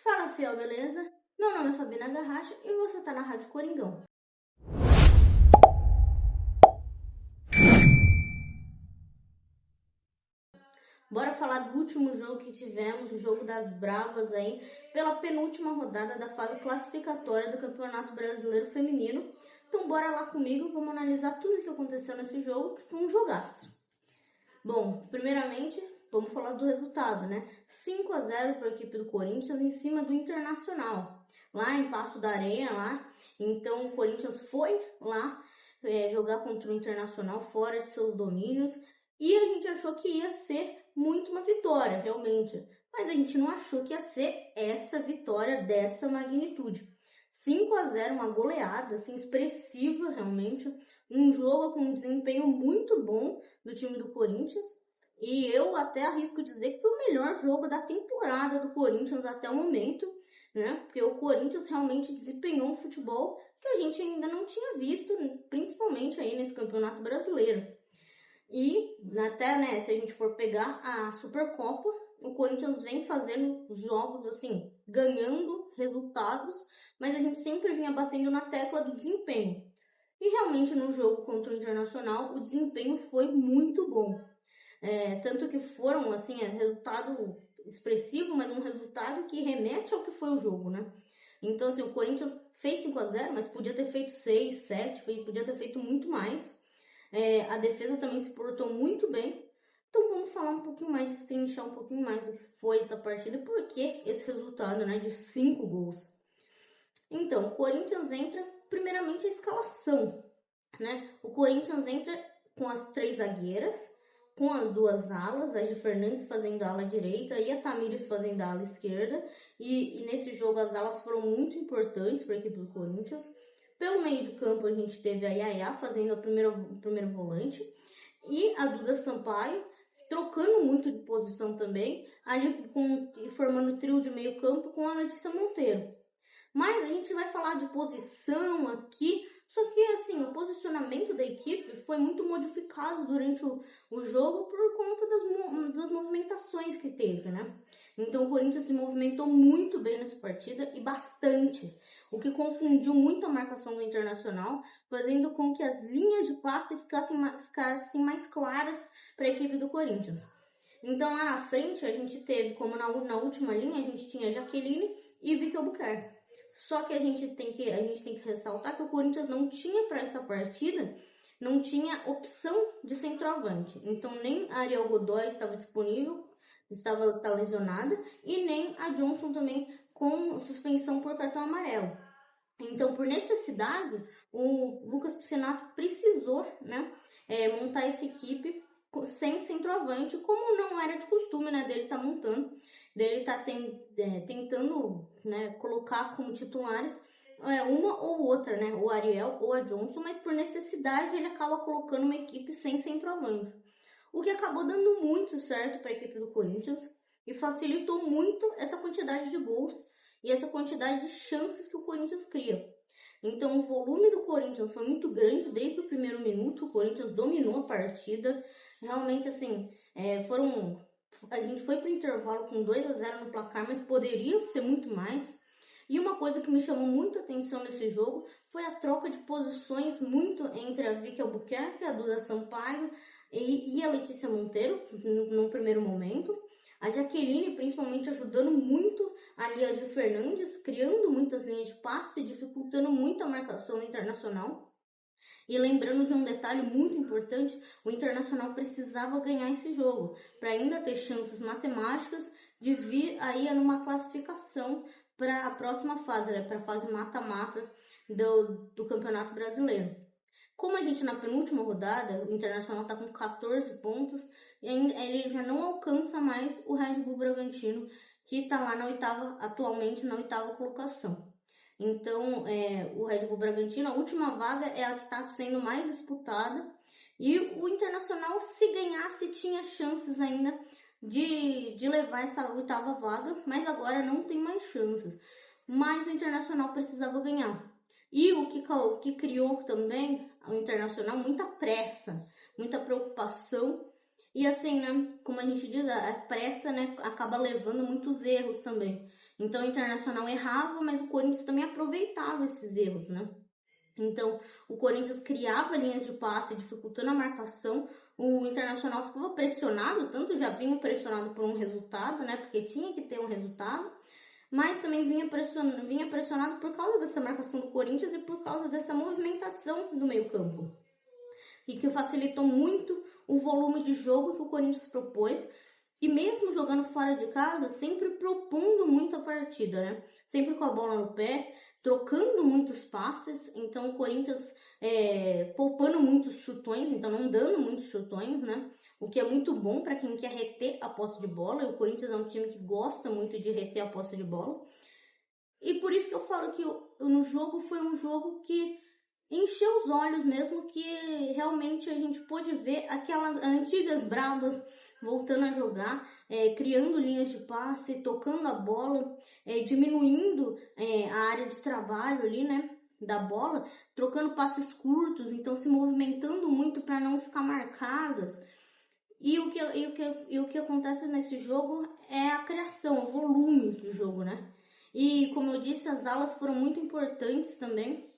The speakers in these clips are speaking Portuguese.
Fala, fiel, beleza? Meu nome é Fabiana Garracha e você tá na Rádio Coringão. Bora falar do último jogo que tivemos, o jogo das Bravas aí, pela penúltima rodada da fase classificatória do Campeonato Brasileiro Feminino. Então bora lá comigo, vamos analisar tudo o que aconteceu nesse jogo, que foi um jogaço. Bom, primeiramente, vamos falar do resultado, né? 5-0 para a equipe do Corinthians em cima do Internacional, lá em Paço da Areia, lá. Então o Corinthians foi lá jogar contra o Internacional fora de seus domínios e a gente achou que ia ser muito uma vitória, realmente. Mas a gente não achou que ia ser essa vitória dessa magnitude. 5-0, uma goleada assim, expressiva realmente, um jogo com um desempenho muito bom do time do Corinthians, e eu até arrisco dizer que foi o melhor jogo da temporada do Corinthians até o momento, né? Porque o Corinthians realmente desempenhou um futebol que a gente ainda não tinha visto, principalmente aí nesse Campeonato Brasileiro. E até, né, se a gente for pegar a Supercopa, o Corinthians vem fazendo jogos assim, ganhando resultados, mas a gente sempre vinha batendo na tecla do desempenho. E realmente no jogo contra o Internacional, o desempenho foi muito bom. Tanto que foram, assim, resultado expressivo, mas um resultado que remete ao que foi o jogo, né? Então, assim, o Corinthians fez 5-0, mas podia ter feito 6, 7, podia ter feito muito mais. A defesa também se portou muito bem. Então vamos falar um pouquinho mais, destrinchar um pouquinho mais do que foi essa partida, por que esse resultado, né, de 5 gols. Então, o Corinthians entra, primeiramente, a escalação, né? O Corinthians entra com as 3 zagueiras, com as 2 alas, a Gi Fernandes fazendo a ala direita e a Tamires fazendo a ala esquerda. E nesse jogo as alas foram muito importantes para a equipe do Corinthians. Pelo meio de campo a gente teve a Yaya fazendo o primeiro volante e a Duda Sampaio trocando muito de posição também, ali formando trio de meio campo com a Letícia Monteiro. Mas a gente vai falar de posição aqui, só que assim, o posicionamento da equipe foi muito modificado durante o jogo por conta das movimentações que teve, né? Então o Corinthians se movimentou muito bem nessa partida e bastante, o que confundiu muito a marcação do Internacional, fazendo com que as linhas de passe ficassem mais claras para a equipe do Corinthians. Então lá na frente a gente teve, como na última linha, a gente tinha Jaqueline e Vicky Albuquerque. Só que a gente tem que ressaltar que o Corinthians não tinha para essa partida, não tinha opção de centroavante. Então nem a Ariel Godoy estava disponível, tá lesionada, e nem a Johnson também com suspensão por cartão amarelo. Então, por necessidade, o Lucas Piscinato precisou, né, montar essa equipe sem centroavante, como não era de costume, né, dele estar montando, dele estar tentando, né, colocar como titulares uma ou outra, né, o Ariel ou a Johnson, mas por necessidade ele acaba colocando uma equipe sem centroavante, o que acabou dando muito certo para a equipe do Corinthians e facilitou muito essa quantidade de gols e essa quantidade de chances que o Corinthians cria. Então o volume do Corinthians foi muito grande desde o primeiro minuto, o Corinthians dominou a partida, realmente assim, a gente foi para o intervalo com 2-0 no placar, mas poderia ser muito mais. E uma coisa que me chamou muito a atenção nesse jogo foi a troca de posições muito entre a Vicky Albuquerque, a Duda Sampaio e a Letícia Monteiro no primeiro momento. A Jaqueline principalmente ajudando muito ali a Gi Fernandes, criando muitas linhas de passe, dificultando muito a marcação do Internacional. E lembrando de um detalhe muito importante, o Internacional precisava ganhar esse jogo para ainda ter chances matemáticas de vir aí numa classificação para a próxima fase, né, para a fase mata-mata do Campeonato Brasileiro. Como a gente na penúltima rodada, o Internacional está com 14 pontos, e ele já não alcança mais o Red Bull Bragantino, que está lá atualmente na 8ª colocação. Então, o Red Bull Bragantino, a última vaga é a que está sendo mais disputada, e o Internacional, se ganhasse, tinha chances ainda de levar essa 8ª vaga, mas agora não tem mais chances. Mas o Internacional precisava ganhar. E o que criou também o Internacional, muita pressa, muita preocupação. E assim, né, como a gente diz, a pressa, né, acaba levando muitos erros também. Então o Internacional errava, mas o Corinthians também aproveitava esses erros, né? Então o Corinthians criava linhas de passe, dificultando a marcação. O Internacional ficava pressionado, tanto já vinha pressionado por um resultado, né? Porque tinha que ter um resultado, mas também vinha pressionado por causa dessa marcação do Corinthians e por causa dessa movimentação do meio-campo. E que facilitou muito o volume de jogo que o Corinthians propôs. E mesmo jogando fora de casa, sempre propondo muito a partida, né? Sempre com a bola no pé, trocando muitos passes. Então o Corinthians poupando muitos chutões, então não dando muitos chutões, né? O que é muito bom para quem quer reter a posse de bola. E o Corinthians é um time que gosta muito de reter a posse de bola. E por isso que eu falo que no jogo foi um jogo que encheu os olhos mesmo, que realmente a gente pôde ver aquelas antigas bravas voltando a jogar, criando linhas de passe, tocando a bola, diminuindo a área de trabalho ali, né, da bola, trocando passes curtos, então se movimentando muito para não ficar marcadas. E o que acontece nesse jogo é a criação, o volume do jogo, né? E como eu disse, as alas foram muito importantes também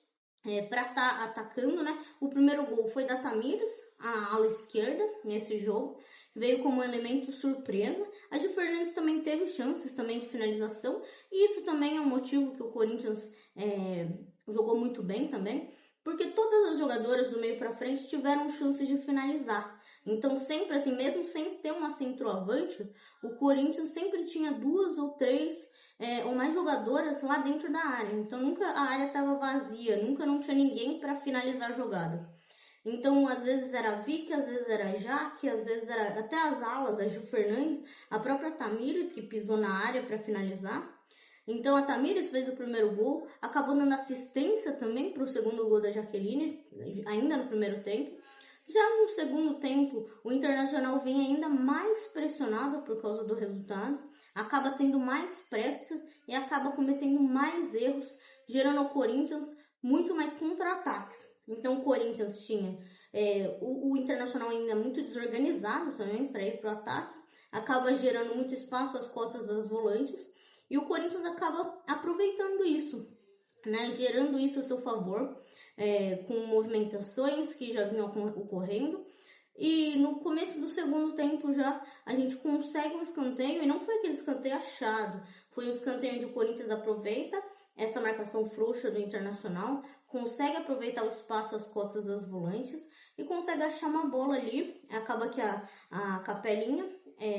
para estar atacando, né? O primeiro gol foi da Tamires, a ala esquerda, nesse jogo. Veio como elemento surpresa. A Gi Fernandes também teve chances também de finalização. E isso também é um motivo que o Corinthians jogou muito bem também. Porque todas as jogadoras do meio para frente tiveram chances de finalizar. Então sempre assim, mesmo sem ter uma centroavante, o Corinthians sempre tinha 2 ou 3 ou mais jogadoras lá dentro da área. Então nunca a área estava vazia, nunca não tinha ninguém para finalizar a jogada. Então às vezes era a Vicky, às vezes era a Jaque, às vezes era até as alas, a Gil Fernandes, a própria Tamires que pisou na área para finalizar. Então a Tamires fez o primeiro gol, acabou dando assistência também para o segundo gol da Jaqueline, ainda no primeiro tempo. Já no segundo tempo, o Internacional vem ainda mais pressionado por causa do resultado, acaba tendo mais pressa e acaba cometendo mais erros, gerando ao Corinthians muito mais contra-ataques. Então o Corinthians tinha o Internacional ainda muito desorganizado também para ir para o ataque, acaba gerando muito espaço às costas das volantes e o Corinthians acaba aproveitando isso, né, gerando isso a seu favor, com movimentações que já vinham ocorrendo. E no começo do segundo tempo já a gente consegue um escanteio, e não foi aquele escanteio achado, foi um escanteio onde o Corinthians aproveita essa marcação frouxa do Internacional, consegue aproveitar o espaço às costas das volantes e consegue achar uma bola ali. Acaba que a Capelinha,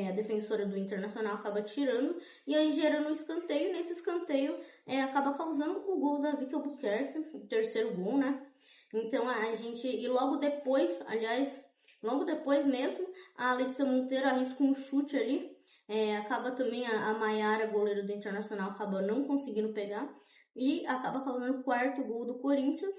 a defensora do Internacional, acaba tirando e aí gerando um escanteio. Nesse escanteio acaba causando o gol da Vicky Albuquerque, o terceiro gol, né? Então a gente, e logo depois, aliás, logo depois mesmo, a Letícia Monteiro arrisca um chute ali, acaba também a Maiara, goleira do Internacional, acaba não conseguindo pegar e acaba causando o quarto gol do Corinthians.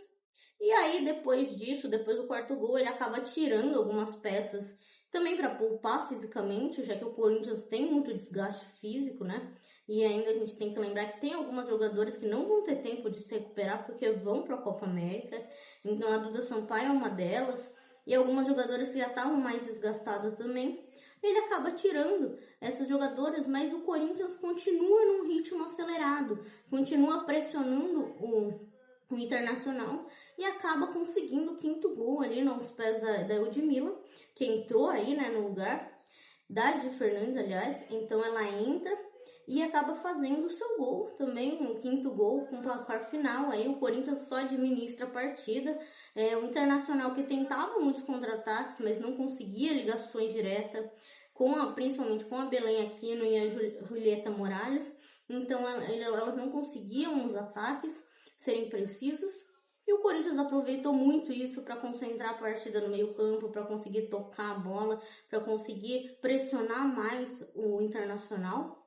E aí depois disso, depois do quarto gol, ele acaba tirando algumas peças também para poupar fisicamente, já que o Corinthians tem muito desgaste físico, né? E ainda a gente tem que lembrar que tem algumas jogadoras que não vão ter tempo de se recuperar porque vão para a Copa América. Então a Duda Sampaio é uma delas. E algumas jogadoras que já estavam mais desgastadas também. Ele acaba tirando essas jogadoras, mas o Corinthians continua num ritmo acelerado. Continua pressionando o Internacional e acaba conseguindo o quinto gol ali nos pés da Eudmila, que entrou aí, né, no lugar da Gi Fernandes, aliás. Então ela entra e acaba fazendo o seu gol também, um quinto gol com placar final. Aí o Corinthians só administra a partida. O Internacional que tentava muitos contra-ataques, mas não conseguia ligações diretas, principalmente com a Belém Aquino e a Julieta Morales. Então elas não conseguiam os ataques serem precisos. E o Corinthians aproveitou muito isso para concentrar a partida no meio campo, para conseguir tocar a bola, para conseguir pressionar mais o Internacional.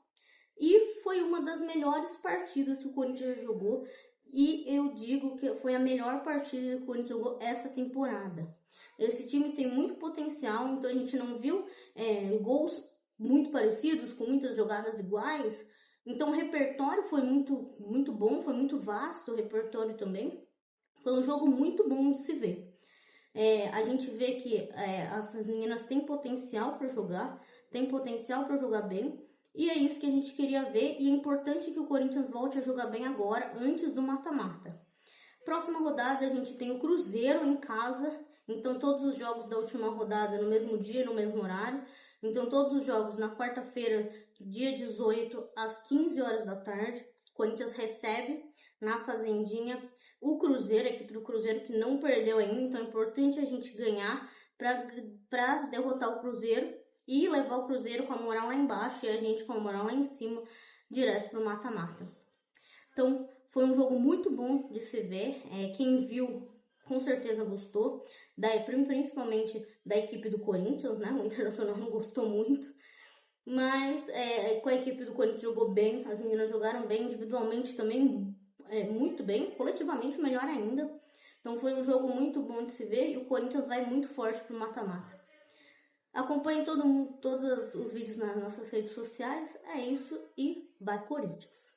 E foi uma das melhores partidas que o Corinthians jogou. E eu digo que foi a melhor partida que o Corinthians jogou essa temporada. Esse time tem muito potencial, então a gente não viu gols muito parecidos, com muitas jogadas iguais. Então o repertório foi muito, muito bom, foi muito vasto o repertório também. Foi um jogo muito bom de se ver. A gente vê que essas meninas têm potencial para jogar, têm potencial para jogar bem. E é isso que a gente queria ver, e é importante que o Corinthians volte a jogar bem agora, antes do mata-mata. Próxima rodada a gente tem o Cruzeiro em casa, então todos os jogos da última rodada no mesmo dia, no mesmo horário. Então todos os jogos na quarta-feira, dia 18, às 15 horas da tarde. O Corinthians recebe na Fazendinha o Cruzeiro, a equipe do Cruzeiro que não perdeu ainda, então é importante a gente ganhar para derrotar o Cruzeiro e levar o Cruzeiro com a moral lá embaixo e a gente com a moral lá em cima, direto pro mata-mata. Então, foi um jogo muito bom de se ver. Quem viu, com certeza gostou. Principalmente da equipe do Corinthians, né? O Internacional não gostou muito. Mas com a equipe do Corinthians jogou bem. As meninas jogaram bem individualmente também, muito bem. Coletivamente, melhor ainda. Então, foi um jogo muito bom de se ver. E o Corinthians vai muito forte pro mata-mata. Acompanhe todos os vídeos nas nossas redes sociais. É isso e vai Corinthians!